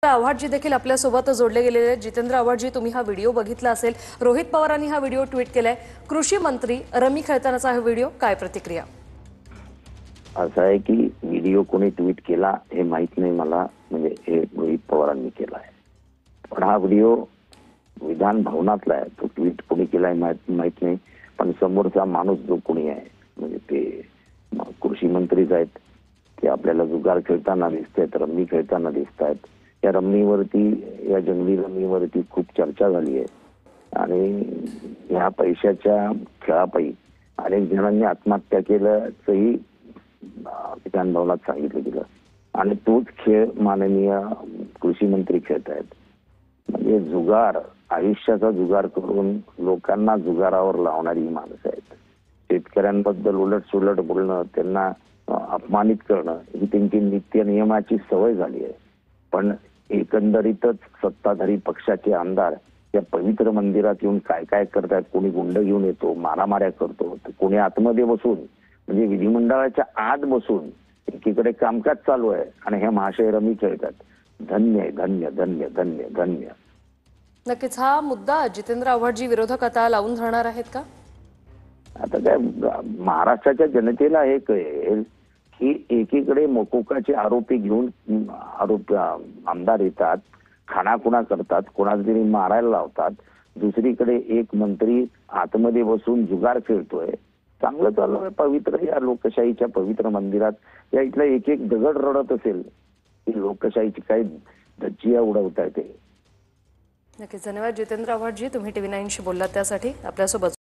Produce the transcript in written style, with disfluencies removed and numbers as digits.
आव्हाडजी देखील आपल्या सोबत जोडले गेलेले आहेत। जितेंद्र आव्हाडजी, तुम्ही हा व्हिडिओ बघितला असेल। रोहित पवारांनी हा व्हिडिओ ट्विट केलाय। कृषी मंत्री रमी खेळतानाचा हा व्हिडिओ, काय प्रतिक्रिया? असं आहे की व्हिडिओ कोणी ट्विट केला हे माहित नाही मला, म्हणजे हे रोहित पवारांनी केला आहे। पण हा व्हिडिओ विधान भवनातला आहे, तो ट्विट कोणी केलाय माहित नाही। पण समोरचा माणूस जो कोणी आहे, म्हणजे ते कृषी मंत्रीच आहेत, ते आपल्याला जुगार खेळताना दिसतात, रम्मी खेळताना दिसतात। या रम्मीवरती, या जंगली रम्मीवरती खूप चर्चा झाली आहे आणि या पैशाच्या खेळापायी अनेक जणांनी आत्महत्या केल्याचंही विधान भवनात सांगितलं गेलं आणि तोच खेळ माननीय कृषी मंत्री खेळत आहेत। म्हणजे जुगार, आयुष्याचा जुगार करून लोकांना जुगारावर लावणारी माणसं आहेत। शेतकऱ्यांबद्दल उलट सुलट बोलणं, त्यांना अपमानित करणं ही त्यांची नित्य नियमाची सवय झाली आहे। पण एकंदरीतच सत्ताधारी पक्षाचे आमदार या पवित्र मंदिरात येऊन काय काय करतात, कोणी गुंड घेऊन येतो, मारामाऱ्या करतो, कोणी आतमध्ये बसून, म्हणजे विधिमंडळाच्या आत बसून एकीकडे कामकाज चालू आहे आणि हे महाशय रमी खेळतात। धन्य धन्य धन्य धन्य धन्य। नक्कीच हा मुद्दा जितेंद्र आव्हाडजी विरोधक आता लावून धरणार आहेत का? आता काय महाराष्ट्राच्या जनतेला हे कळेल की एकीकडे मोकोकाचे आरोपी घेऊन आमदार येतात, खाणाखुणा करतात, कोणाला तरी मारायला लावतात, दुसरीकडे एक मंत्री आतमध्ये बसून जुगार खेळतोय। चांगलं चालू आहे पवित्र या लोकशाहीच्या पवित्र मंदिरात। या इथला एक एक दगड रडत असेल की लोकशाहीची काही धज्जिया उडवताय ते। नक्कीच धन्यवाद जितेंद्र आव्हाडजी, तुम्ही TV9 शी बोललात त्यासाठी। आपल्यासोबत